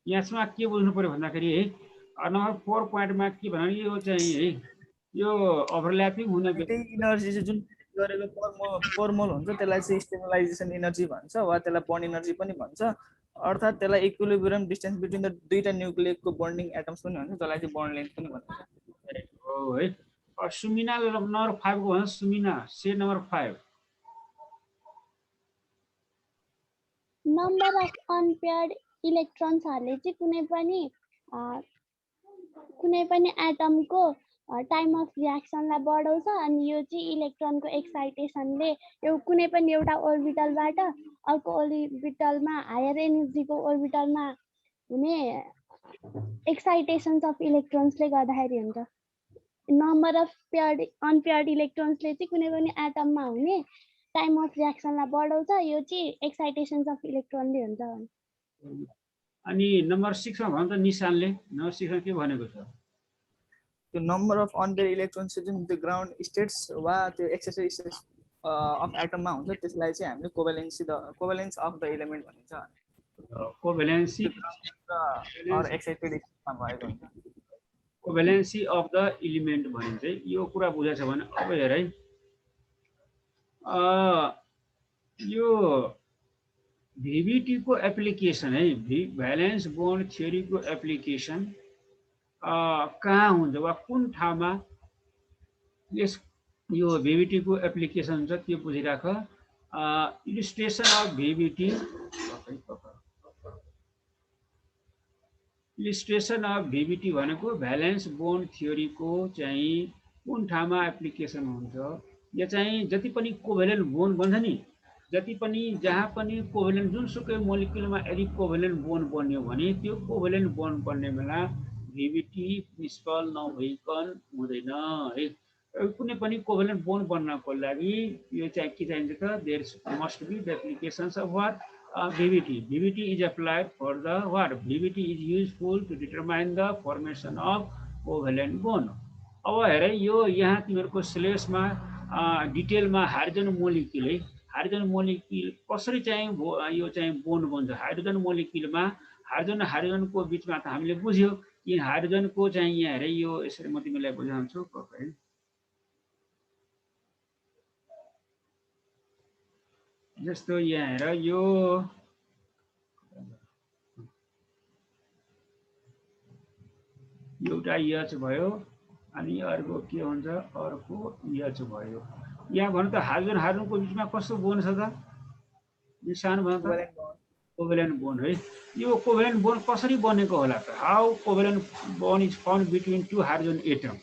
यसमा के बुझ्नु पर्यो भन्दाखेरि है नम्बर 4 पोइन्टमा के भन्नु यो चाहिँ है यो ओभरल्यापिङ हुने इनर्जी चाहिँ जुन गरेको पर मोल हुन्छ त्यसलाई चाहिँ स्टेबलाइजेसन एनर्जी भन्छ वा त्यसलाई बन्ड एनर्जी पनि भन्छ अर्थात् त्यसलाई इक्विलिब्रियम डिस्टेन्स बिट्विन द दुईटा न्यूक्लियसको बन्डिङ एटम्स पनि भन्छ जसलाई चाहिँ बन्ड लेन्थ पनि भन्छ हो है सुमिना नम्बर 5 को भन्छ सुमिना से नम्बर 5 नम्बर अफ अनपेयर्ड इलेक्ट्रोन्सहरूले चाहिँ कुनै पनि एटमको टाइम अफ रियाक्सनलाई बढाउँछ अनि यो चाहिँ इलेक्ट्रोनको एक्साइटेसनले कुनै पनि एउटा ओर्बिटलबाट अर्को ओर्बिटलमा हायर एनर्जीको ओर्बिटलमा हुने एक्साइटेसन्स अफ इलेक्ट्रोन्सले गर्दाखेरि हुन्छ नम्बर अफ अनपेयर्ड इलेक्ट्रोन्सले चाहिँ कुनै पनि एटममा हुने टाइम अफ रियाक्सनलाई बढाउँछ यो चाहिँ एक्साइटेसन्स अफ इलेक्ट्रोनले हुन्छ अनि नम्बर 6 मा भन्छ निशानले नम्बर 6 मा के भनेको छ त्यो नम्बर अफ अनपेयर्ड इलेक्ट्रोन्स चाहिँ जुन त्यो ग्राउन्ड स्टेट्स वा त्यो एक्सेसरी स्टेट्स अफ एटममा हुन्छ त्यसलाई चाहिँ हामीले कोभ्यालेन्स अफ द एलिमेन्ट भनिन्छ कोभ्यालेन्सी अर एक्साइटेड स्टेटमा भएको हुन्छ कोभ्यालेन्सी अफ द एलिमेन्ट भनिन्छ यो कुरा बुझाछ भने अब हेर है यो VBT को एप्लिकेसन है भ्यालेन्स बोन्ड थ्योरी को एप्लिकेसन कहाँ हुन्छ वा कुन ठाउँमा यो VBT को एप्लिकेसन हुन्छ त्यो बुझिराख illustration of VBT illustration of VBT भनेको भ्यालेन्स बोन्ड थ्योरी को चाहिँ कुन ठाउँमा एप्लिकेसन हुन्छ यो चाहिँ जति पनि कोभ्यालेन्ट बोन्ड बन्छ नि जति पनि जहाँ पनि कोभ्यालेन्ट जुनसुकै मोलिक्युलमा यदि कोभ्यालेन्ट बोन्ड बन्यो भने त्यो कोभ्यालेन्ट बोन्ड बन्ने बेला VBT प्रिन्सिपल नभइकन हुँदैन है कुनै पनि कोभ्यालेन्ट बोन्ड बन्नको लागि यो चाहिँ के चाहिन्छ त there must be the applications of what VBT is applied for the what VBT is useful to determine the formation of covalent bond अब हेर यो यहाँ तिमीहरुको सिलेबसमा डिटेलमा हाइड्रोजन मोलिक्युल है हाइड्रोजन मोलिक्युल कसरी चाहिँ यो चाहिँ बोन्ड बन्छ हाइड्रोजन मोलिक्युलमा हाइड्रोजनको बीचमा त हामीले बुझ्यो कि हाइड्रोजनको चाहिँ यहाँ हेरे यो यसरी म तिमीलाई बुझाउँछु है जस्तो यहाँ हेर यो एउटा H भयो अनि अर्को के हुन्छ अर्को H भयो यहाँ भन्नु त हाइड्रोजनको बीचमा कस्तो बोन्ड छ त निशान भन्नु त कोभ्यालेन्ट बोन्ड है यो कोभ्यालेन्ट बोन्ड कसरी बनेको होला त how covalent bond is found between two hydrogen atom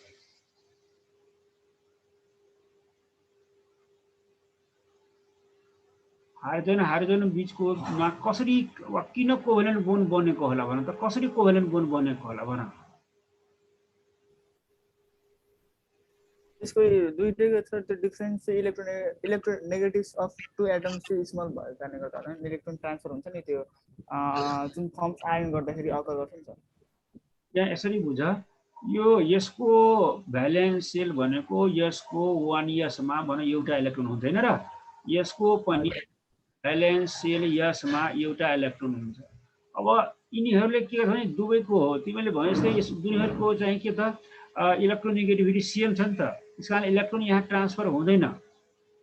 hydrogen बीचको मा कसरी वा किन कोभ्यालेन्ट बोन्ड बनेको होला भन त कसरी कोभ्यालेन्ट बोन्ड बनेको होला भन यसको दुईटैको छ त्यो डिफरेन्स चाहिँ इलेक्ट्रोनेगेटिभ्स अफ टु एटम्स चाहिँ स्मल भएको कारणले गर्दा होइन इलेक्ट्रोन ट्रान्सफर हुन्छ नि त्यो जुन फर्म्स आयन गर्दाखेरि अकर गर्छ नि यहाँ यसरी बुझ यो यसको भ्यालेन्स सेल भनेको यसको 1s मा भन एउटा इलेक्ट्रोन हुँदैन र यसको पनि भ्यालेन्स सेल यसमा एउटा इलेक्ट्रोन हुन्छ अब यिनीहरूले के गर्छ भने दुवैको हो तिमीले भने जस्तै यस दुवैहरूको चाहिँ के त इलेक्ट्रोनेगेटिभिटी सेम छ नि त त्यसकारण इलेक्ट्रोन यहाँ ट्रान्सफर हुँदैन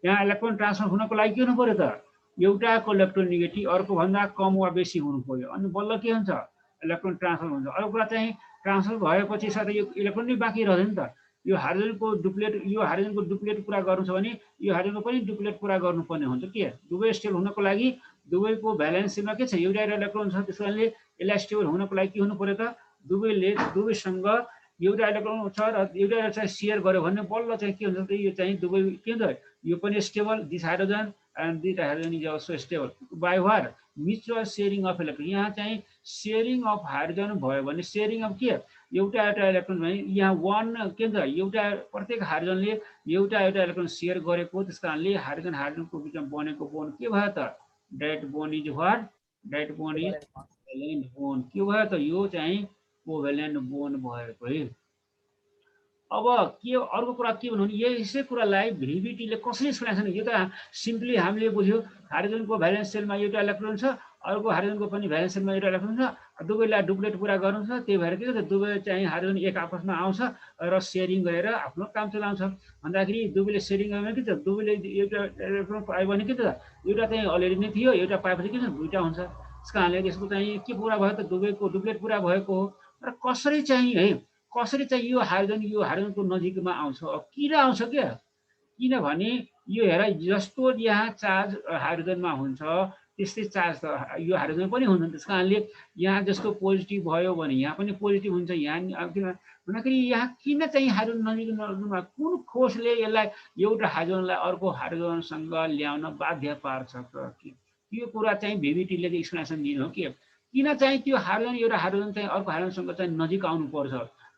यहाँ इलेक्ट्रोन ट्रान्सफर हुनको लागि के हुनु पर्यो त एउटाको इलेक्ट्रोन नेगेटिभ अर्को भन्दा कम वा बेसी हुनु पर्यो अनि बल्ल के हुन्छ इलेक्ट्रोन ट्रान्सफर हुन्छ अर्को कुरा चाहिँ ट्रान्सफर भएपछि साथै यो इलेक्ट्रोन नै बाँकी रहन्छ नि त यो हाइड्रोजनको डुप्लेट पुरा गर्नु छ भने यो हाइड्रोजनको पनि डुप्लेट पुरा गर्नुपर्ने हुन्छ के दुवै स्टेबल हुनको लागि दुवैको भ्यालेन्समा के छ एउटा इलेक्ट्रोन छ त्यसकारणले यसलाई स्टेबल हुनको लागि के हुनु पर्यो त दुवैसँग एउटा इलेक्ट्रोन छ र एउटा चाहिँ शेयर गर्यो भने बल्ल चाहिँ के हुन्छ त यो चाहिँ दुवै के हुन्छ यो पनि stable this hydrogen and this hydrogen is also stable by what mutual sharing of electron यहाँ चाहिँ शेयरिङ अफ हाइड्रोजन भयो भने शेयरिङ अफ के एउटा इलेक्ट्रोन भने यहाँ वन के हुन्छ एउटा प्रत्येक हाइड्रोजनले एउटा इलेक्ट्रोन शेयर गरेको त्यसकारणले हाइड्रोजनको बिचमा बनेको बोन्ड के भयो त direct bond is what direct bond is covalent bond के भयो त यो चाहिँ कोभ्यालेन्ट बोन्ड भएको है अब के अर्को कुरा के भन्नु भने यसै कुरालाई भिभिटीले कसरी एक्सप्लेनेसन, यो त सिम्पली हामीले बुझ्यो हाइड्रोजनको भ्यालेन्स सेलमा एउटा इलेक्ट्रोन छ, अर्को हाइड्रोजनको पनि भ्यालेन्स सेलमा एउटा इलेक्ट्रोन छ, दुवैलाई डुप्लेट पुरा गर्नु छ, त्यही भएर के छ दुवै चाहिँ हाइड्रोजन एक आपसमा आउँछ र सेयरिङ गरेर आफ्नो काम चलाउँछ भन्दाखेरि दुवैले सेयरिङ गर्यो भने के त दुवैले एउटा इलेक्ट्रोन पायो भने के त एउटा चाहिँ अलरेडी नै थियो, एउटा पाएपछि के छ दुईटा हुन्छ। त्यस कारणले यसको चाहिँ के पुरा भयो त दुवैको डुप्लेट पुरा भएको हो। र कसरी चाहिँ है कसरी चाहिँ यो हाइड्रोजनको नजिकमा आउँछ, किन आउँछ क्या, किनभने यो हेर जस्तो यहाँ चार्ज हाइड्रोजनमा हुन्छ त्यस्तै चार्ज त यो हाइड्रोजन पनि हुन्छ। त्यस कारणले यहाँ जस्तो पोजिटिभ भयो भने यहाँ पनि पोजिटिभ हुन्छ। यहाँ किन भन्दाखेरि यहाँ किन चाहिँ हाइड्रोजन नजिकमा कुन फोर्सले यसलाई एउटा हाइड्रोजनलाई अर्को हाइड्रोजनसँग ल्याउन बाध्य पार्छ त, यो कुरा चाहिँ भिभिटीले एक्सप्लेनेसन दिनु हो कि किन चाहिँ त्यो हाइड्रोजन एउटा हाइड्रोजन चाहिँ अर्को हाइड्रोजनसँग चाहिँ नजिक आउनु पर्छ,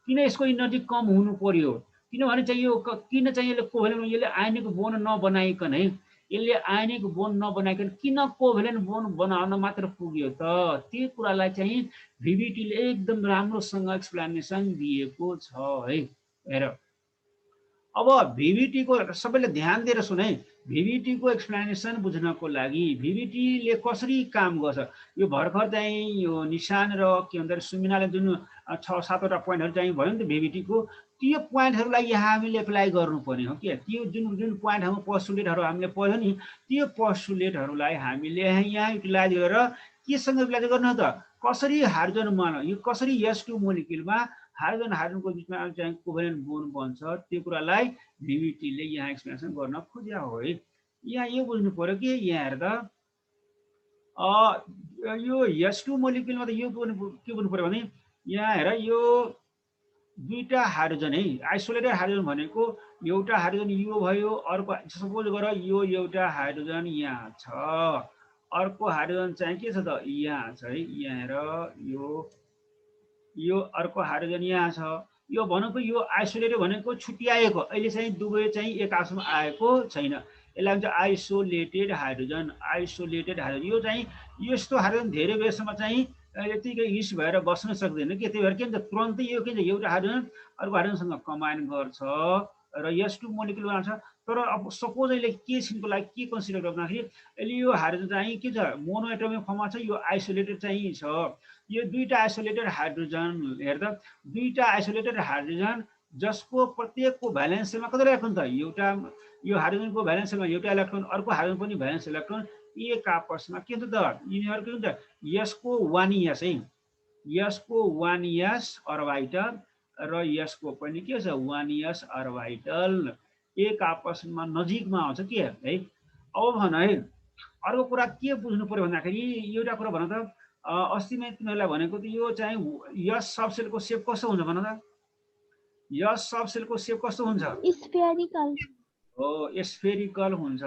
किन यसको एनर्जी कम हुनु पर्यो, किनभने चाहिँ यो किन चाहिँ यसले कोभ्यालेन्ट यसले आयनिक बोन्ड नबनाइकन है यसले आयनिक बोन्ड नबनाइकन किन कोभ्यालेन्ट बोन्ड बनाउन मात्र पुग्यो त, त्यो कुरालाई चाहिँ भिभिटीले एकदम राम्रोसँग एक्सप्लेनेसन दिएको छ है। हेर अब भिभिटीको सबैले ध्यान दिएर सुने, भिभिटीको एक्सप्लेनेसन बुझ्नको लागि भिभिटीले कसरी काम गर्छ, यो भर्खर चाहिँ यो निशान र के भन्छ सुमिनाले जुन 6-7वटा पोइन्टहरू चाहिँ भयो नि त भिभिटीको, त्यो पोइन्टहरूलाई यहाँ हामीले एप्लाई गर्नुपर्ने हो कि त्यो जुन पोइन्टहरू पोस्टुलेटहरू हामीले पढ्यो नि त्यो पोस्टुलेटहरूलाई हामीले यहाँ युटिलाइज गरेर केसँग युटिलाइज गर्नु त कसरी हाइड्रोजनमा यो कसरी H2 मोलिक्युलमा हाइड्रोजनको बिचमा चाहिँ कोभ्यालेन्ट बोन्ड बन्छ त्यो कुरालाई भिभिटीले यहाँ एक्सप्लेनेसन गर्न खोजेको हो है। यहाँ यो बुझ्नु पर्यो कि यहाँ हेर्दा यो H2 मोलिक्युलमा त यो के बुझ्नु पर्यो भने यहाँ हेर यो दुईटा हाइड्रोजन है आइसोलेटेड हाइड्रोजन भनेको एउटा हाइड्रोजन यो भयो, अर्को सपोज गर यो एउटा हाइड्रोजन यहाँ छ, अर्को हाइड्रोजन चाहिँ के छ त यहाँ छ है, यहाँ हेर यो अर्को हाइड्रोजन यहाँ छ, यो भनेको यो आइसोलेटेड भनेको छुट्याएको, अहिले चाहिँ दुवै चाहिँ एक आपसमा आएको छैन, यसलाई भन्छ आइसोलेटेड हाइड्रोजन। आइसोलेटेड हाइड्रोजन यो चाहिँ यस्तो हाइड्रोजन धेरै बेरसम्म चाहिँ यतिकै हिस भएर बस्न सक्दैन कि, त्यही भएर के भन्छ तुरन्तै यो के भन्छ एउटा हाइड्रोजन अर्को हाइड्रोजनसँग कम्बाइन गर्छ र H2 मोलिक्युल बनाउँछ। तर अब सपोज अहिले के छिनको लागि के कन्सिडर गर्दाखेरि अहिले यो हाइड्रोजन चाहिँ के छ मोनो एटमिक फर्ममा छ, यो आइसोलेटेड चाहिँ छ, यो दुईटा आइसोलेटेड हाइड्रोजन हेर्दा दुईटा आइसोलेटेड हाइड्रोजन जसको प्रत्येकको भ्यालेन्स सेलमा कति इलेक्ट्रोन त एउटा यो हाइड्रोजनको भ्यालेन्स सेलमा एउटा इलेक्ट्रोन, अर्को हाइड्रोजन पनि भ्यालेन्स इलेक्ट्रोन एक आपसमा के हुन्छ त यिनीहरू के हुन्छ यसको 1s है, यसको 1s अर्बिटल र यसको पनि के छ 1s अर्बिटल एक आपसमा नजिकमा आउँछ के है। अब भन है अर्को कुरा के बुझ्नु पर्यो भन्दाखेरि एउटा कुरा भन त अस्ति नै तिमीहरूलाई भनेको त यो चाहिँ यस सबसेलको सेप कस्तो हुन्छ भन त, यस सबसेलको सेप कस्तो हुन्छ स्फेरिकल हो, स्फेरिकल हुन्छ,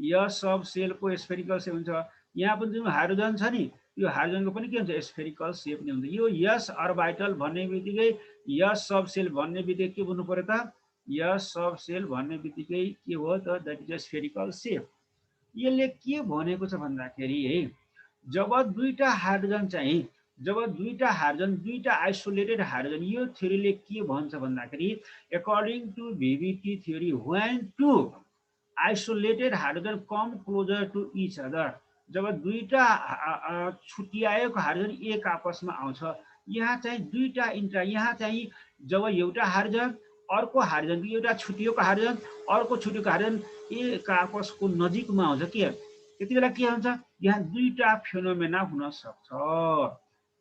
यस सबसेलको स्फेरिकल सेप हुन्छ। यहाँ पनि जुन हाइड्रोजन छ नि यो हाइड्रोजनको पनि के हुन्छ स्फेरिकल सेप नै हुन्छ। यो यस अर्बिटल भन्ने बित्तिकै यस सबसेल भन्ने बित्तिकै के बुझ्नु पर्यो त यस सबसेल भन्ने बित्तिकै के हो त द्याट इज स्फेरिकल सेप। यसले के भनेको छ भन्दाखेरि है जब दुईटा हाइड्रोजन दुईटा आइसोलेटेड हाइड्रोजन यो थ्योरीले के भन्छ भन्दाखेरि according to VBT theory when two isolated hydrogen come closer to each other, जब दुईटा छुट्याएको हाइड्रोजन एक आपसमा आउँछ यहाँ चाहिँ दुईटा यहाँ चाहिँ जब एउटा हाइड्रोजन अर्को हाइड्रोजन एउटा छुट्टिएको हाइड्रोजन अर्को छुट्टिएको हाइड्रोजन एक आपसको नजिकमा आउँछ के त्यति बेला के हुन्छ यहाँ दुईटा फेनोमेना हुन सक्छ।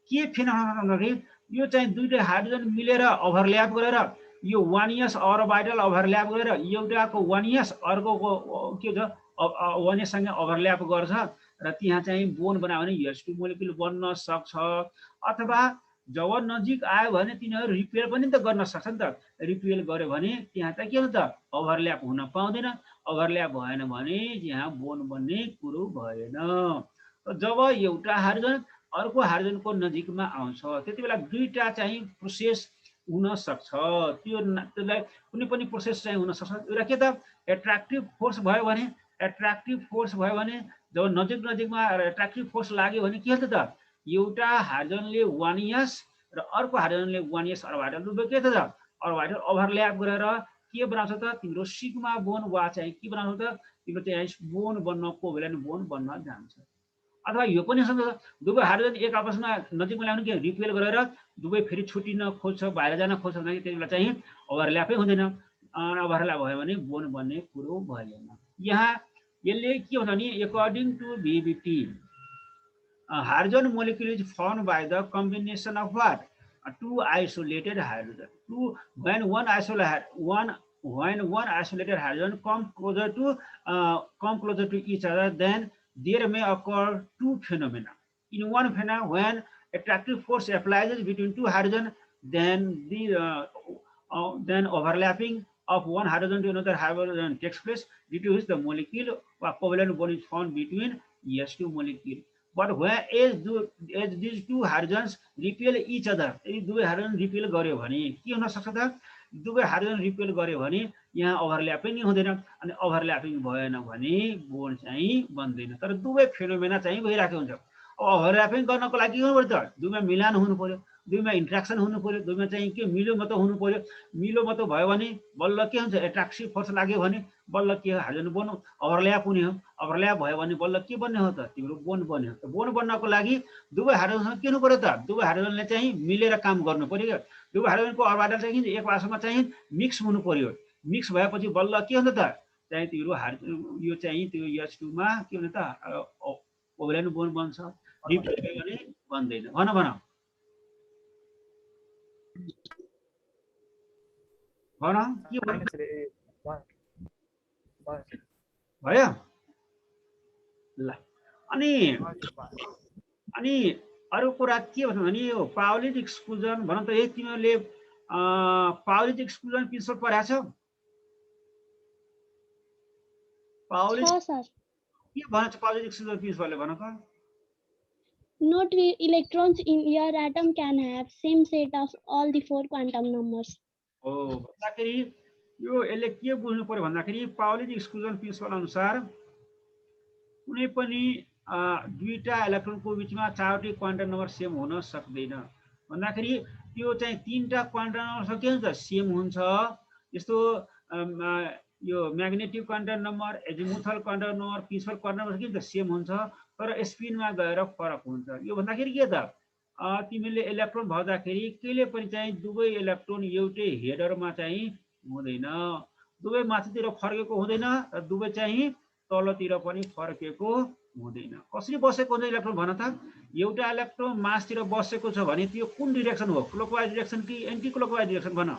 के फेनोमेना भन्दाखेरि यो चाहिँ दुईटा हाइड्रोजन मिलेर ओभरल्याप गरेर यो 1s अर्बिटल ओभरल्याप गरेर एउटाको 1s अर्कोको के छ 1s सँग ओभरल्याप गर्छ र त्यहाँ चाहिँ बोन्ड बनायो भने H2 मोलिक्युल बन्न सक्छ, अथवा जब नजिक आयो भने तिनीहरू रिपेल पनि त गर्न सक्छ नि त, रिपेल गर्यो भने त्यहाँ त के हुन्छ ओभरल्याप हुन पाउँदैन, ओभरल्याप भएन भने यहाँ बोन्ड बन्ने कुरो भएन। जब एउटा हाइड्रोजन अर्को हाइड्रोजनको नजिकमा आउँछ त्यति बेला दुईटा चाहिँ प्रोसेस हुन सक्छ, त्यसलाई कुनै पनि प्रोसेस चाहिँ हुन सक्छ। एउटा के त एट्र्याक्टिभ फोर्स भयो भने जब नजिकमा एट्र्याक्टिभ फोर्स लाग्यो भने के हुन्छ त एउटा हाइड्रोजनले 1s र अर्को हाइड्रोजनले 1s अर्बिटल दुवै के त अर्बिटल ओभरल्याप गरेर के बनाउँछ त तिम्रो सिग्मा बोन वा चाहिँ के बनाउँछ त तिम्रो चाहिँ बोन बन्न कोभ्यालेन्ट बोन बन्न जान्छ। अथवा यो पनि सक्छ दुवै हाइड्रोजन एक आपसमा नजिकमा ल्याउनु के रिपेल गरेर दुवै फेरि छुटिन खोज्छ बाहिर जान खोज्छ भने त्यति बेला चाहिँ ओभरल्यापै हुँदैन। ओभरल्याप भयो भने बोन बन्ने कुरो भएन। यहाँ यसले के भन्छ भने according to VBT hydrogen molecule is formed by the combination of what? Two isolated hydrogen. When one isolated hydrogen come closer to each other, then there may occur two phenomena. In one phenomena, when attractive force applies between two hydrogen, then then overlapping of one hydrogen to another hydrogen takes place, due to which the molecule or covalent bond is formed between S2 molecule. But as these two hydrogens repel each other, दुवै hydrogen repel गर्यो भने के हुन सक्छ त दुवै hydrogen repel गर्यो भने यहाँ ओभरल्यापिङ हुँदैन अनि ओभरल्यापिङ भएन भने बोन्ड चाहिँ बन्दैन। तर दुवै फेनोमेना चाहिँ भइरहेको हुन्छ। अब ओभरल्यापिङ गर्नको लागि के गर्नु पर्यो त दुवैमा मिलान हुनु पर्यो, दुवैमा इन्ट्र्याक्सन हुनु पर्यो, दुवैमा चाहिँ के मिलोमतो हुनु पर्यो। मिलोमतो भयो भने बल्ल के हुन्छ एट्र्याक्टिभ फोर्स लाग्यो भने बल्ल के हाइड्रोजन बोन ओभरल्याप हुने हो। ओभरल्याप भयो भने बल्ल के बन्ने हो त तिम्रो बोन बन्ने हो। बोन बन्नको लागि दुवै हाइड्रोजनसँग के हुनु पर्यो त दुवै हाइड्रोजनले चाहिँ मिलेर काम गर्नु पर्यो क्या। दुवै हाइड्रोजनको अर्बिटल चाहिँ एक आपसमा चाहिँ मिक्स हुनु पर्यो। मिक्स भएपछि बल्ल के हुन्छ त चाहिँ तिम्रो यो चाहिँ त्यो H2 मा के हुन्छ त कोभ्यालेन्ट बोन बन्छ। रिपेल भयो भने बन्दैन। भन भन भन के भयो ल। अनि अरु कुरा के भन्छ भने यो पाउलिक एक्सक्लुजन भन त यही तिमीहरूले पाउलिक एक्सक्लुजन प्रिन्सिपल पढाएको छौ? पाउलिक के भन्छ पाउलिक एक्सक्लुजन प्रिन्सिपलले भन त? Not electrons in your atom can have same set of all the 4 quantum numbers. ओ भन्दाखेरि यो यसले के बुझ्नु पर्यो भन्दाखेरि पाउलिक एक्सक्लुजन प्रिन्सिपल अनुसार कुनै पनि दुईटा इलेक्ट्रोनको बीचमा चारवटै क्वान्टम नम्बर सेम हुन सक्दैन। भन्दाखेरि त्यो चाहिँ तीनटा क्वान्टम नम्बर के हुन्छ सेम हुन्छ। जस्तो यो magnetic quantum number, azimuthal quantum number, principal quantum number के हुन्छ सेम हुन्छ तर स्पिनमा गएर फरक हुन्छ। यो भन्दाखेरि के त तिमीले इलेक्ट्रोन भर्दाखेरि कहिले पनि चाहिँ दुवै इलेक्ट्रोन एउटै हेडरमा चाहिँ हुँदैन, दुवै माथितिर फर्केको हुँदैन र दुवै चाहिँ तलतिर पनि फर्केको हुँदैन। कसरी बसेको हुन्छ इलेक्ट्रोन भन त? एउटा इलेक्ट्रोन मासतिर बसेको छ भने त्यो कुन डिरेक्सन हो? क्लकवाइज डिरेक्सन कि एन्टी क्लकवाइज डिरेक्सन भन?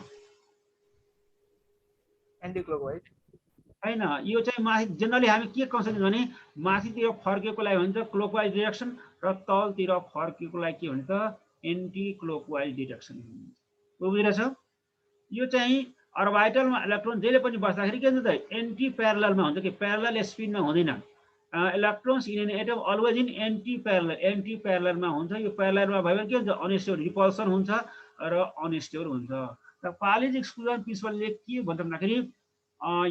एन्टी क्लकवाइज हैन। यो चाहिँ माथि जनरली हामी के कन्सेप्ट भने माथितिर फर्केकोलाई भन्छ क्लकवाइज डिरेक्सन र तलतिर फर्केकोलाई के भन्छ एन्टी क्लकवाइज डिरेक्सन। बुझिरहेछ? यो चाहिँ अर्बिटलमा इलेक्ट्रोन जहिले पनि बस्दाखेरि के हुन्छ त एन्टी प्यारललमा हुन्छ कि प्यारलल स्पिनमा हुँदैन। Electrons in an atom always in anti प्यारललमा हुन्छ। यो प्यारललमा भयो भने के हुन्छ अनस्टेबल रिपल्सन हुन्छ र अनस्टेबल हुन्छ। र पाउलिक एक्सक्लुजन प्रिन्सिपलले के भन्छ भन्दाखेरि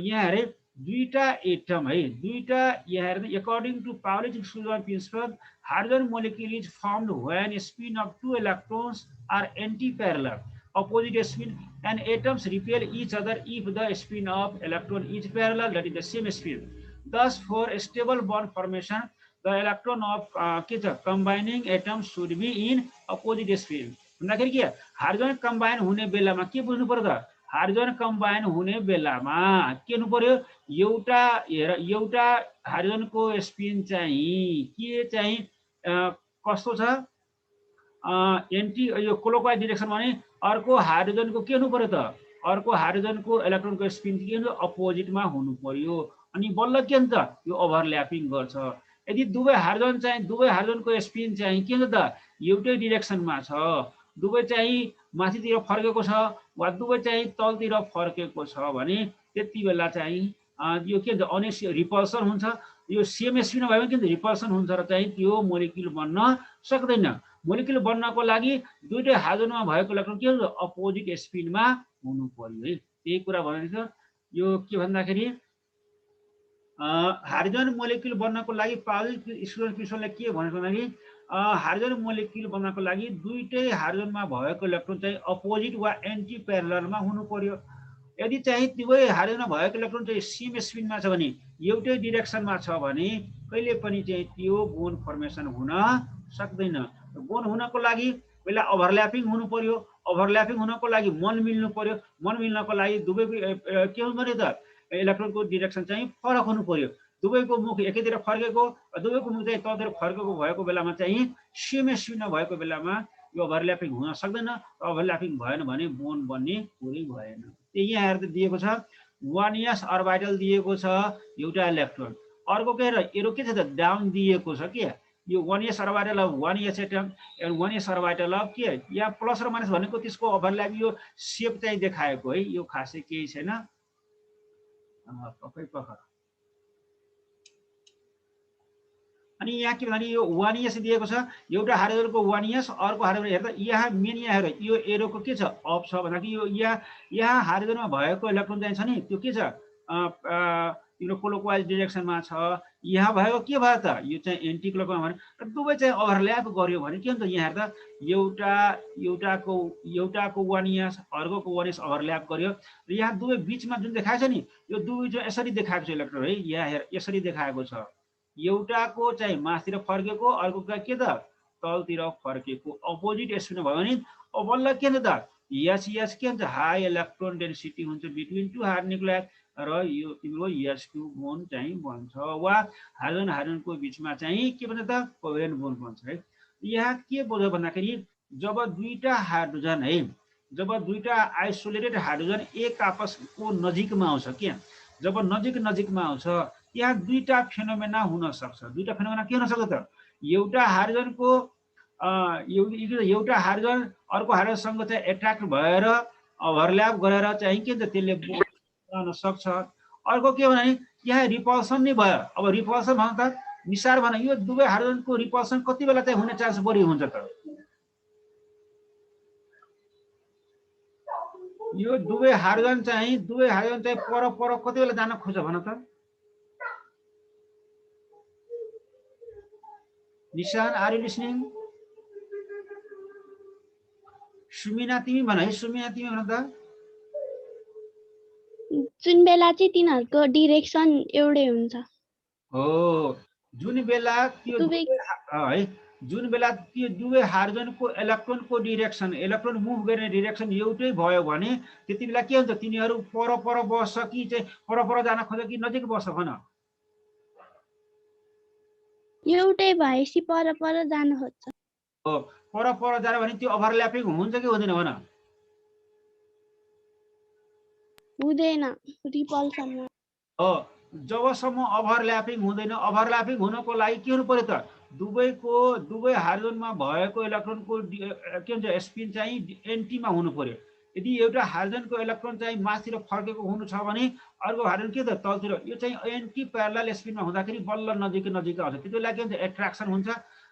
यहाँ हेरे दुईटा एटम है दुईटा यहाँ हेर्नु according to Pauli's exclusion principle hydrogen molecule is formed when spin of two electrons are antiparallel opposite spin and atoms repel each other if the spin of electron is parallel, that is the same spin. Thus for stable bond formation the electron of combining atoms should be in opposite spin. भन्दाखेरि के hydrogen combine हुने बेलामा के बुझ्नु पर्यो त hydrogen combine हुने बेलामा के हुनु पर्यो एउटा हाइड्रोजनको स्पिन चाहिँ के चाहिँ कस्तो छ एन्टी यो क्लकवाइज डिरेक्सन भने अर्को हाइड्रोजनको के हुनु पर्यो त अर्को हाइड्रोजनको इलेक्ट्रोनको स्पिन के हुन्छ अपोजिटमा हुनु पर्यो अनि बल्ल के हुन्छ यो ओभरल्यापिङ गर्छ। यदि दुवै हाइड्रोजनको स्पिन चाहिँ के हुन्छ त एउटै डिरेक्सनमा छ दुवै चाहिँ माथितिर फर्केको छ वा दुवै चाहिँ तलतिर फर्केको छ भने त्यति बेला चाहिँ यो के हुन्छ अनेस्ट रिपल्सन हुन्छ। यो सेम स्पिन भयो भने के हुन्छ रिपल्सन हुन्छ र चाहिँ त्यो मोलिक्युल बन्न सक्दैन। मोलिक्युल बन्नको लागि दुईटै हाइड्रोजनमा भएको इलेक्ट्रोन के हुन्छ अपोजिट स्पिनमा हुनु पर्यो है। त्यही कुरा भनेको यो के भन्दाखेरि हाइड्रोजन मोलिक्युल बन्नको लागि पावल क्रिस्टलले के भनेको भन्दाखेरि हाइड्रोजन मोलिक्युल बन्नको लागि दुईटै हाइड्रोजनमा भएको इलेक्ट्रोन चाहिँ अपोजिट वा एन्टी प्यारललमा हुनु पर्यो। यदि चाहिँ दुवै हाइड्रोजनमा भएको इलेक्ट्रोन चाहिँ सेम स्पिनमा छ भने, एउटै डिरेक्सनमा छ भने कहिले पनि चाहिँ त्यो बोन फर्मेसन हुन सक्दैन। बोन हुनको लागि पहिला ओभरल्यापिङ हुनु पर्यो, ओभरल्यापिङ हुनको लागि मन मिल्नु पर्यो, मन मिल्नको लागि दुवैको के हुनु पर्यो त इलेक्ट्रोनको डिरेक्सन चाहिँ फरक हुनु पर्यो। दुवैको मुख एकै फर्केको, दुवैको मुख चाहिँ तलतिर फर्केको भएको बेलामा चाहिँ सेम स्पिनमा भएको बेलामा यो ओभरल्यापिङ हुन सक्दैन। ओभरल्यापिङ भएन भने बोन बन्ने कुरै भएन। त्यही यहाँ हेर्दा दिएको छ 1s अर्बिटल दिएको छ एउटा इलेक्ट्रोन, अर्को के एरो के छ त डाउन दिएको छ के यो 1s orbital of 1s atom and 1s orbital of के यहाँ प्लस र माइनस भनेको त्यसको ओभरल्याप यो सेप चाहिँ देखाएको है, यो खासै केही छैन। अनि यहाँ के भने यो 1s दिएको छ, एउटा हाइड्रोजनको 1s, अर्को हाइड्रोजन हेर्दा यहाँ मेन यहाँ हेर यो एरोको के छ अफ छ भन्दाखेरि यो यहाँ हाइड्रोजनमा भएको इलेक्ट्रोन चाहिँ छ नि त्यो के छ तिम्रो क्लोकवाइज डिरेक्सनमा छ। यहाँ भएको के भयो त यो चाहिँ एन्टी क्लोकवाइज भने दुवै चाहिँ ओभरल्याप गर्यो भने के हुन्छ यहाँ हेर्दा एउटाको 1s अर्कोको 1s ओभरल्याप गर्यो र यहाँ दुवै बिचमा जुन देखाएको छ नि यो दुवै चाहिँ यसरी देखाएको छ इलेक्ट्रोन है, यहाँ हेर यसरी देखाएको छ। एउटाको चाहिँ मासतिर फर्केको, अर्को के त तलतिर फर्केको अपोजिट स्पिन भयो भने बल्ल के हुन्छ त एच के हुन्छ हाई इलेक्ट्रोन डेन्सिटी हुन्छ बिट्विन टु हाइड्रोजन न्युक्लियस र यो तिम्रो H2 बोन चाहिँ बन्छ वा हाइड्रोजनको बिचमा चाहिँ के भन्छ त कोभेलेन्ट बोन बन्छ है। यहाँ के बोल्यो भन्दाखेरि जब दुईटा हाइड्रोजन है, जब दुईटा आइसोलेटेड हाइड्रोजन एक आपसको नजिकमा आउँछ के जब नजिकमा आउँछ यहाँ दुईटा फेनोमेना हुन सक्छ। दुईटा फेनोमेना के हुन सक्छ त एउटा हाइड्रोजनको एउटा हाइड्रोजन अर्को हाइड्रोजनसँग चाहिँ एट्र्याक्ट भएर ओभरल्याप गरेर चाहिँ के त त्यसले बोन सक्छ। अर्को के भने यहाँ रिपल्सन नै भयो। अब रिपल्सन भन्छ त निसार भने यो दुवै हाइड्रोजनको रिपल्सन कति बेला चाहिँ हुने चान्स बढी हुन्छ त यो दुवै हाइड्रोजन चाहिँ पर कति बेला जान खोज्छ भन त निशान आर यु लिसनिङ? सुमिना तिमी भन है, सुमिना तिमी भन त। जुन बेला चाहिँ तिनीहरूको डिरेक्सन एउटै हुन्छ हो जुन बेला त्यो है जुन बेला त्यो दुवै हाइड्रोजनको इलेक्ट्रोनको डिरेक्सन इलेक्ट्रोन मुभ गर्ने डिरेक्सन एउटै भयो भने त्यति बेला के हुन्छ तिनीहरू पर बस्छ कि चाहिँ पर जान खोज्छ कि नजिक बस्छ भन? एउटै भएपछि पर जान खोज्छ। हो पर जान भने त्यो ओभरल्यापिङ हुन्छ कि हुँदैन भन? हुँदैन रिपल्सनमा। हो जबसम्म ओभरल्यापिङ हुँदैन, ओभरल्यापिङ हुनको लागि के हुनु पर्यो त दुवै हाइड्रोजनमा भएको इलेक्ट्रोनको के भन्छ स्पिन चाहिँ एन्टीमा हुनु पर्यो। यदि एउटा हाइड्रोजनको इलेक्ट्रोन चाहिँ मासतिर फर्केको हुनु छ भने अर्को हाइड्रोजन के त तलतिर यो चाहिँ एन्टी प्यारलल स्पिनमा हुँदाखेरि बल्ल नजिक आउँछ। त्यति बेला के हुन्छ एट्र्याक्सन हुन्छ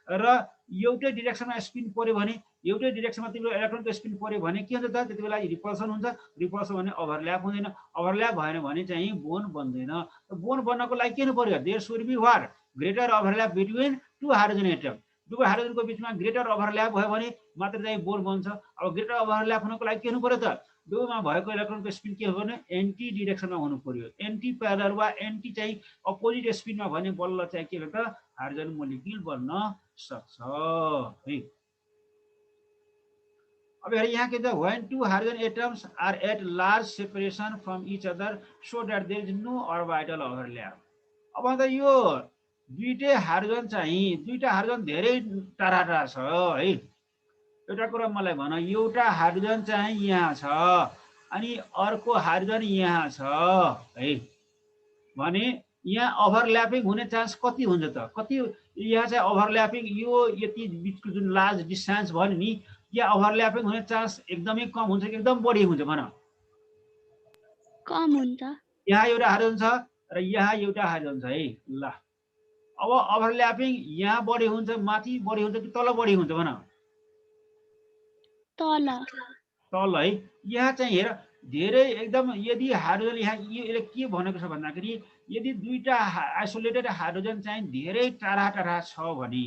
र एउटै डिरेक्सनमा स्पिन पर्यो भने एउटै डिरेक्सनमा तिम्रो इलेक्ट्रोनको स्पिन पर्यो भने के हुन्छ त त्यति बेला रिपल्सन हुन्छ। रिपल्सन भने ओभरल्याप हुँदैन, ओभरल्याप भएन भने चाहिँ बोन बन्दैन। बोन बन्नको लागि के हुनु पर्यो there should be what greater overlap between two hydrogen atom. दुवै हाइड्रोजनको बिचमा ग्रेटर ओभरल्याप भयो भने मात्र चाहिँ बोन बन्छ। अब ग्रेटर ओभरल्याप हुनको लागि के हुनु पर्यो त दुवैमा भएको इलेक्ट्रोनको स्पिन के हो भने एन्टी डिरेक्सनमा हुनु पर्यो। एन्टी प्यारलल वा एन्टी चाहिँ अपोजिट स्पिनमा भने बल्ल चाहिँ के हुन्छ हाइड्रोजन मोलिक्युल बन्न सक्छ है। अब हेर यहाँ के छ when two hydrogen atoms are at large separation from each other so that there is no orbital overlap। अब त यो दुईटै हाइड्रोजन धेरै टाढा छ है। एउटा कुरा मलाई भन एउटा हाइड्रोजन चाहिँ यहाँ छ अनि अर्को हाइड्रोजन यहाँ छ है भने यहाँ ओभरल्यापिङ हुने चान्स कति हुन्छ त कति यहाँ चाहिँ ओभरल्यापिङ यो यति बिचको जुन लार्ज डिस्टेन्स भयो नि यहाँ ओभरल्यापिङ हुने चान्स एकदमै कम हुन्छ कि एकदम बढी हुन्छ भन? कम हुन्छ। यहाँ एउटा हाइड्रोजन छ र यहाँ एउटा हाइड्रोजन छ है। ल अब ओभरल्यापिङ यहाँ बढी हुन्छ माथि बढी हुन्छ कि तल बढी हुन्छ भन? तल है। यहाँ चाहिँ हेर धेरै एकदम यदि हाइड्रोजन यहाँ यसले के भनेको छ भन्दाखेरि यदि दुईटा आइसोलेटेड हाइड्रोजन चाहिँ धेरै टाढा टाढा छ भने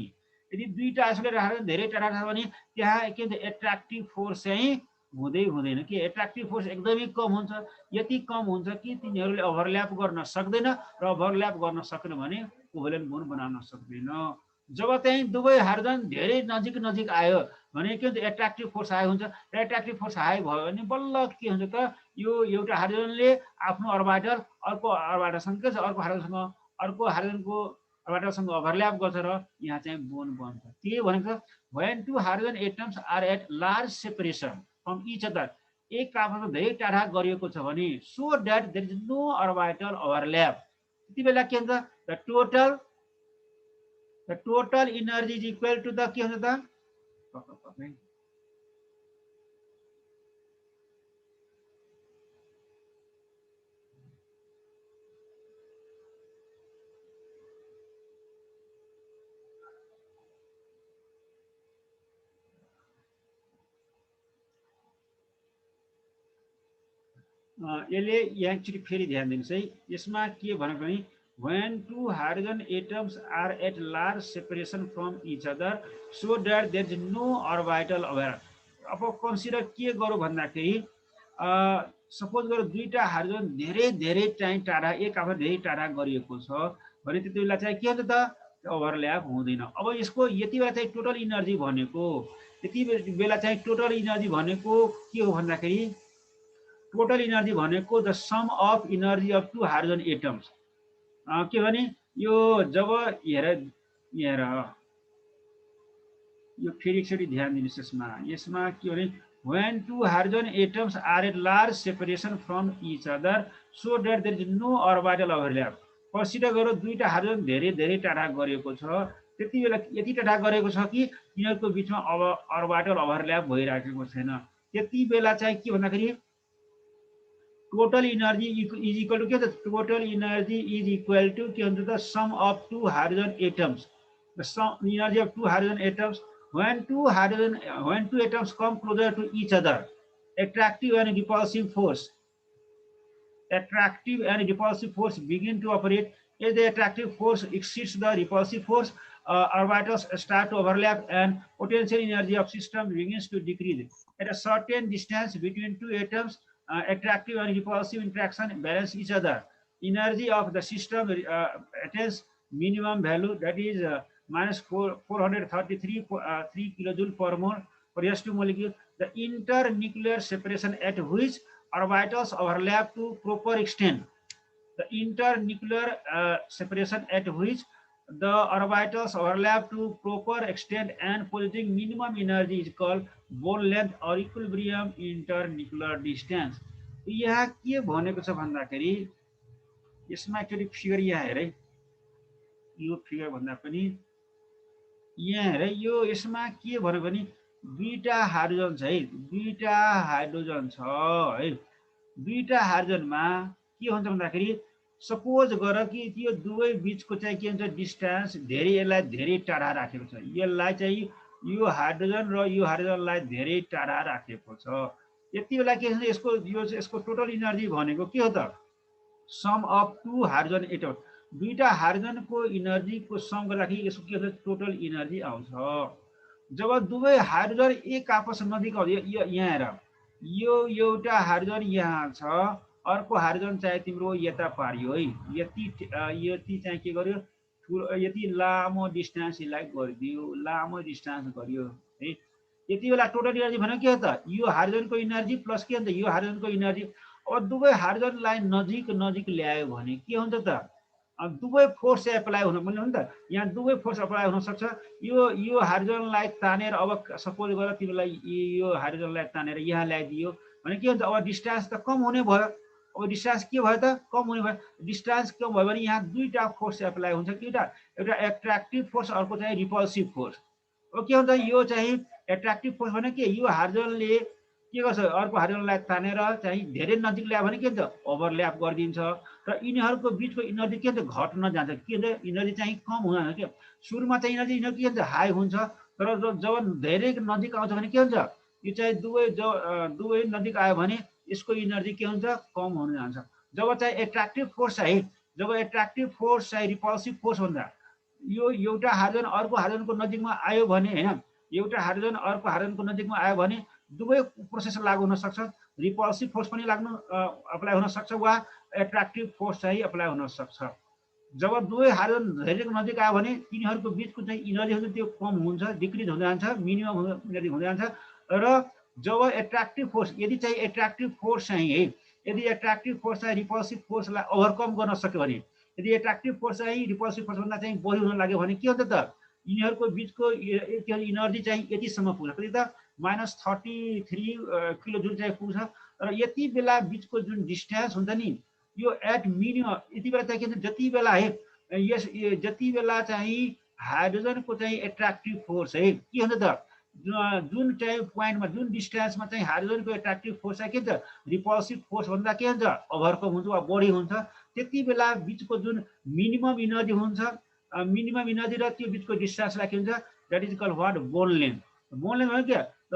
यदि दुईटा आइसोलेटेड हाइड्रोजन धेरै टाढा छ भने त्यहाँ के भन्छ एट्र्याक्टिभ फोर्स चाहिँ हुँदैन कि एट्र्याक्टिभ फोर्स एकदमै कम हुन्छ यति कम हुन्छ कि तिनीहरूले ओभरल्याप गर्न सक्दैन र ओभरल्याप गर्न सकेन भने कोभलेन्ट बोन्ड बनाउन सक्दैन जब चाहिँ दुवै हाइड्रोजन धेरै नजिक नजिक आयो भने के हुन्छ एट्र्याक्टिभ फोर्स हाई हुन्छ एट्र्याक्टिभ फोर्स हाई भयो भने बल्ल के हुन्छ त यो एउटा हाइड्रोजनले आफ्नो अर्बिटल अर्को अर्बिटलसँग के छ अर्को हाइड्रोजनको अर्बिटलसँग ओभरल्याप गर्छ र यहाँ चाहिँ बोन्ड बन्छ के भनेको छ when two hydrogen atoms are at large separation from each other एक आपसमा धेरै टाढा गरिएको छ भने so that there is no orbital overlap त्यति बेला के हुन्छ the total energy is equal to the के हुन्छ त यसले यहाँ एकचोटि फेरि ध्यान दिनुहोस् है यसमा के भनेको भने when two hydrogen atoms are at large separation from each other so that there is no orbital overlap अब कन्सिडर के गरौँ भन्दाखेरि सपोज गरौँ दुईटा हाइड्रोजन धेरै धेरै चाहिँ टाढा एक आपस धेरै टाढा गरिएको छ भने त्यति बेला चाहिँ के हुन्छ त ओभरल्याप हुँदैन अब यसको यति बेला चाहिँ टोटल इनर्जी भनेको त्यति बेला चाहिँ टोटल इनर्जी भनेको के हो भन्दाखेरि टोटल इनर्जी भनेको the sum of energy of two hydrogen atoms के भने यो जब हेर यो फेरि एकचोटि ध्यान दिनुहोस् यसमा के भने when two hydrogen atoms are at large separation from each other so that there is no orbital overlap consider गरौँ दुईटा हाइड्रोजन धेरै धेरै टाढा गरेको छ त्यति बेला यति टाढा गरेको छ कि यिनीहरूको बिचमा अर्बिटल ओभरल्याप भइराखेको छैन त्यति बेला चाहिँ के भन्दाखेरि total energy is equal to total energy is equal to the sum of two hydrogen atoms the sum energy of two hydrogen atoms when two atoms come closer to each other attractive and repulsive force begin to operate as the attractive force exceeds the repulsive force orbitals start to overlap and potential energy of system begins to decrease at a certain distance between two atoms attractive and repulsive interaction balance each other. Energy of the system attains minimum value that is minus 433 3 kilojoule per mole for S2 molecule. The internuclear separation at which orbitals overlap to proper extent. The internuclear separation at which the orbitals overlap to proper extent and possessing minimum energy is called bond length or equilibrium internuclear distance. यहाँ के भनेको छ भन्दाखेरि यसमा एकचोटि figure यहाँ हेर है यो फिगर भन्दा पनि यहाँ हेर यो यसमा के भनेको भने दुईटा हाइड्रोजन छ है दुईटा हाइड्रोजन छ है दुईटा हाइड्रोजनमा के हुन्छ भन्दाखेरि सपोज गर कि यो दुवै बीचको चाहिँ के हुन्छ डिस्टेन्स धेरै यसलाई धेरै टाढा राखेको छ यसलाई चाहिँ यो हाइड्रोजन र यो हाइड्रोजनलाई धेरै टाढा राखेको छ यति बेला के हुन्छ यसको टोटल इनर्जी भनेको के हो त sum of two hydrogen atom दुईटा हाइड्रोजनको इनर्जीको सम गर्दाखेरि यसको के हुन्छ टोटल इनर्जी आउँछ जब दुवै हाइड्रोजन एक आपस नजिक यहाँ हेर यो एउटा हाइड्रोजन यहाँ छ अर्को हाइड्रोजन चाहिँ तिम्रो यता पारियो है यति चाहिँ के गर्यो यति लामो डिस्टेन्स यसलाई गरिदियो लामो डिस्टेन्स गरियो है यति बेला टोटल इनर्जी भनेको के हो त यो हाइड्रोजनको इनर्जी प्लस के हो त यो हाइड्रोजनको इनर्जी अब दुवै हाइड्रोजनलाई नजिक नजिक ल्यायो भने के हुन्छ त दुवै फोर्स एप्लाई हुन पनि हो नि त यहाँ दुवै फोर्स एप्लाई हुन सक्छ यो हाइड्रोजनलाई तानेर अब सपोज गर तिमीलाई यो हाइड्रोजनलाई तानेर यहाँ ल्याइदियो भने के हुन्छ अब डिस्टेन्स त कम हुने भयो अब डिस्टेन्स के भयो त कम हुने भयो डिस्टेन्स कम भयो भने यहाँ दुईटा फोर्स एप्लाई हुन्छ कि एउटा एट्र्याक्टिभ फोर्स अर्को चाहिँ रिपल्सिभ फोर्स अब के हुन्छ यो चाहिँ एट्र्याक्टिभ फोर्स भने के यो हाइड्रोजनले के गर्छ अर्को हाइड्रोजनलाई तानेर चाहिँ धेरै नजिक ल्यायो भने के हुन्छ ओभरल्याप गरिदिन्छ र यिनीहरूको बिचको इनर्जी के हुन्छ घट्न जान्छ के हुन्छ इनर्जी चाहिँ कम हुन के सुरुमा चाहिँ इनर्जी के हुन्छ हाई हुन्छ तर जब धेरै नजिक आउँछ भने के हुन्छ यो चाहिँ दुवै नजिक आयो भने यसको इनर्जी के हुन्छ कम हुन जान्छ। जब चाहिँ एट्र्याक्टिभ फोर्स चाहिँ जब एट्र्याक्टिभ फोर्स चाहिँ रिपल्सिभ फोर्स भन्दा यो एउटा हाइड्रोजन अर्को हाइड्रोजनको नजिकमा आयो भने हैन एउटा हाइड्रोजन अर्को हाइड्रोजनको नजिकमा आयो भने दुवै प्रोसेस लागू हुन सक्छ। रिपल्सिभ फोर्स पनि लाग्नु अप्लाई हुन सक्छ वा एट्र्याक्टिभ फोर्स चाहिँ अप्लाई हुन सक्छ। जब दुवै हाइड्रोजन धेरैको नजिक आयो भने तिनीहरूको बिचको चाहिँ इनर्जी हुन्छ त्यो कम हुन्छ डिक्रिज हुँदै जान्छ मिनिमम इनर्जी हुँदै जान्छ। र जब एट्र्याक्टिभ फोर्स यदि चाहिँ एट्र्याक्टिभ फोर्स चाहिँ है यदि एट्र्याक्टिभ फोर्स चाहिँ रिपल्सिभ फोर्सलाई ओभरकम गर्न सक्यो भने यदि एट्र्याक्टिभ फोर्स चाहिँ रिपल्सिभ फोर्सभन्दा चाहिँ बढी हुन लाग्यो भने के हुन्छ त यिनीहरूको बिचको इनर्जी चाहिँ यतिसम्म पुग्छ कति त -33 किलो जुल चाहिँ पुग्छ। र यति बेला बिचको जुन डिस्टेन्स हुन्छ नि यो एट मिनिमम यति बेला चाहिँ के हुन्छ जति बेला है यस जति बेला चाहिँ हाइड्रोजनको चाहिँ एट्र्याक्टिभ फोर्स है के हुन्छ त जुन चाहिँ पोइन्टमा जुन डिस्टेन्समा चाहिँ हाइड्रोजनको एट्र्याक्टिभ फोर्स चाहिँ के हुन्छ रिपल्सिभ फोर्स भन्दा के हुन्छ ओभरकम हुन्छ वा बढी हुन्छ त्यति बेला बिचको जुन मिनिमम इनर्जी हुन्छ मिनिमम इनर्जी र त्यो बिचको डिस्टेन्सलाई के हुन्छ that is called what bond length. Bond length हो क्या the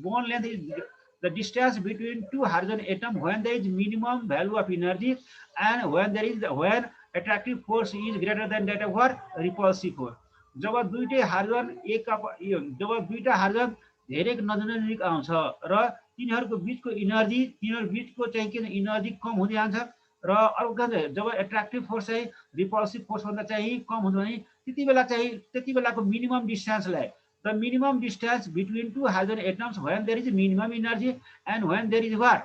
bond length is the distance between two hydrogen atom when there is minimum value of energy and when attractive force is greater than that of what repulsive force। जब दुईटै hydrogen जब दुईटा hydrogen धेरै नजिक आउँछ र तिनीहरूको बिचको energy तिनीहरू बिचको चाहिँ के इनर्जी कम हुँदै जान्छ र अर्को जब एट्र्याक्टिभ फोर्स चाहिँ रिपल्सिभ फोर्स भन्दा चाहिँ कम हुन्छ भने त्यति बेलाको minimum डिस्टेन्सलाई the minimum distance between two hydrogen atoms when there is minimum energy and when there is what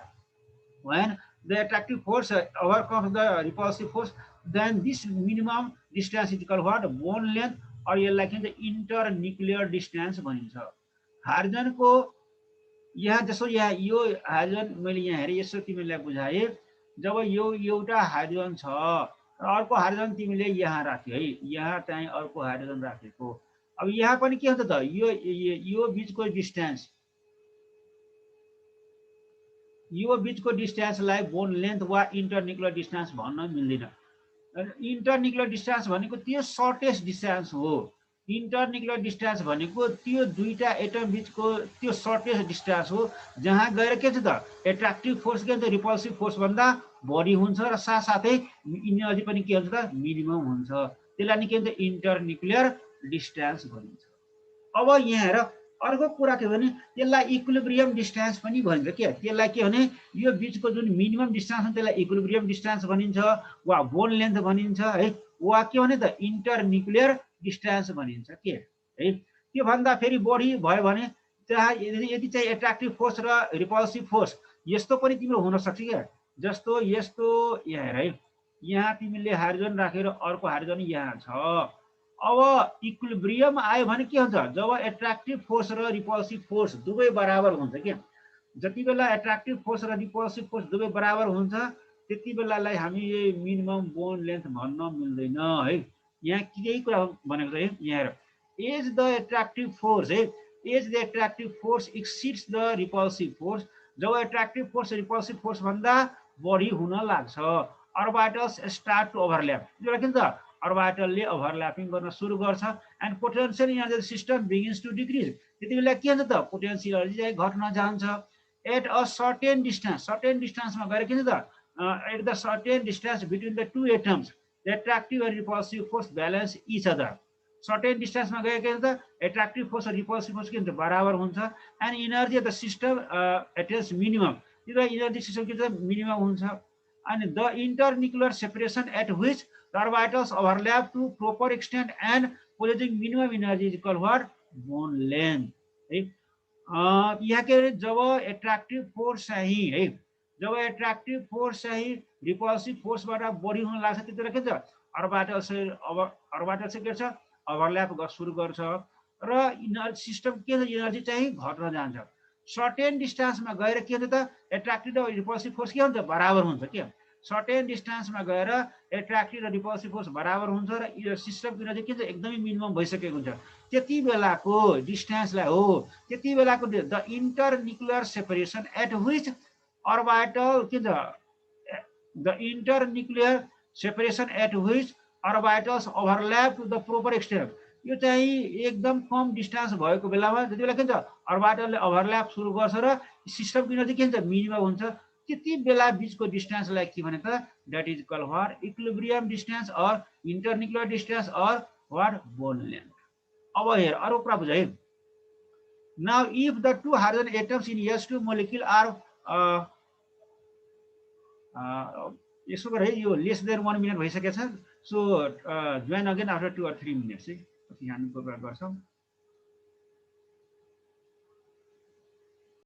when the attractive force overcomes the repulsive force then this minimum distance is called what bond length or यसलाई के भन्छ internuclear distance भनिन्छ। हाइड्रोजनको यहाँ जसो यहाँ यो hydrogen मैले यहाँ हेरेँ यसो तिमीलाई बुझाएँ जब यो एउटा हाइड्रोजन छ र अर्को हाइड्रोजन तिमीले यहाँ राख्यो है यहाँ चाहिँ अर्को हाइड्रोजन राखेको अब यहाँ पनि के हुन्छ त यो बिचको डिस्टेन्सलाई बोन लेन्थ वा इन्टरन्युक्लियर डिस्टेन्स भन्न मिल्दैन। इन्टरन्युक्लियर डिस्टेन्स भनेको त्यो सर्टेस्ट डिस्टेन्स हो। इन्टरन्युक्लियर डिस्टेन्स भनेको त्यो दुईटा एटम बिचको त्यो सर्टेस्ट डिस्टेन्स हो जहाँ गएर के छ त एट्र्याक्टिभ फोर्स के हुन्छ रिपल्सिभ फोर्स भन्दा बढी हुन्छ र साथसाथै इनर्जी पनि के हुन्छ त मिनिमम हुन्छ। त्यसलाई नि के भन्छ इन्टरन्युक्लियर डिस्टेन्स भनिन्छ। अब यहाँ हेर अर्को कुरा के भने त्यसलाई इक्विलिब्रियम डिस्टेन्स पनि भनिन्छ के त्यसलाई के भने यो बिचको जुन मिनिमम डिस्टेन्स हुन्छ त्यसलाई इक्विलिब्रियम डिस्टेन्स भनिन्छ वा बोन लेन्थ भनिन्छ है वा के भने त इन्टरन्युक्लियर डिस्टेन्स भनिन्छ के है। त्यो भन्दा फेरि बढी भयो भने त्यहाँ यदि चाहिँ एट्र्याक्टिभ फोर्स र रिपल्सिभ फोर्स यस्तो पनि तिम्रो हुन सक्छ क्या जस्तो यस्तो यहाँ हेर है यहाँ तिमीले हाइड्रोजन राखेर अर्को हाइड्रोजन यहाँ छ। अब इक्विलिब्रियम आयो भने के हुन्छ जब एट्र्याक्टिभ फोर्स र रिपल्सिभ फोर्स दुवै बराबर हुन्छ के जति बेला एट्र्याक्टिभ फोर्स र रिपल्सिभ फोर्स दुवै बराबर हुन्छ त्यति बेलालाई हामी मिनिमम बोन लेन्थ भन्न मिल्दैन है। यहाँ केही कुरा भनेको छ यहाँ हेर एज द एट्र्याक्टिभ फोर्स है as the attractive force exceeds the repulsive force जब एट्र्याक्टिभ फोर्स रिपल्सिभ फोर्स भन्दा बढी हुन लाग्छ अर्बिटल्स स्टार्ट टु ओभरल्याप एउटा के त अर्बिटलले ओभरल्यापिङ गर्न सुरु गर्छ and potential energy system begins to decrease त्यति बेला के हुन्छ त पोटेन्शियल एनर्जी चाहिँ घट्न जान्छ एट अ सर्टेन डिस्टेन्समा गएर के हुन्छ त at the certain distance between the two atoms the attractive and repulsive force balance each other certain डिस्टेन्समा गएर के हुन्छ त एट्र्याक्टिभ फोर्स र रिपल्सिभ फोर्स के हुन्छ बराबर हुन्छ and energy of the system attains minimum त्यो इनर्जी सिस्टम के हुन्छ मिनिमम हुन्छ and the internuclear separation at which the orbitals overlap to proper extent and possessing minimum energy is called what bond length है। यहाँ के जब attractive force चाहिँ है जब attractive force चाहिँ रिपल्सिभ फोर्सबाट बढी हुन लाग्छ त्यतिबेला के छ अर्बिटल चाहिँ के छ ओभरल्याप गर्न सुरु गर्छ र इनर्जी सिस्टम के छ इनर्जी चाहिँ घट्न जान्छ। सर्टेन डिस्टेन्समा गएर के हुन्छ त एट्र्याक्टिभ र रिपल्सिभ फोर्स के हुन्छ बराबर हुन्छ के सर्टेन डिस्टेन्समा गएर एट्र्याक्टिभ र रिपल्सिभ फोर्स बराबर हुन्छ र यो सिस्टमको इनर्जी के हुन्छ एकदमै मिनिमम भइसकेको हुन्छ त्यति बेलाको डिस्टेन्सलाई हो त्यति बेलाको the internuclear separation at which orbital के छ the internuclear separation at which orbitals overlap to the proper extent यो चाहिँ एकदम कम डिस्टेन्स भएको बेलामा जति बेला के हुन्छ अर्बिटलले ओभरल्याप सुरु गर्छ र सिस्टमको इनर्जी के हुन्छ मिनिमम हुन्छ त्यति बेला बिचको डिस्टेन्सलाई के भने त that is called what equilibrium distance or internuclear distance or what bond length अब हेर अरु कुरा बुझ है now if the two hydrogen atoms in S2 molecule are यसो गरे यो लेस देन 1 मिनट भइसकेछ so join again after 2 or 3 minutes है पछि हामी प्रोग्राम गर्छौं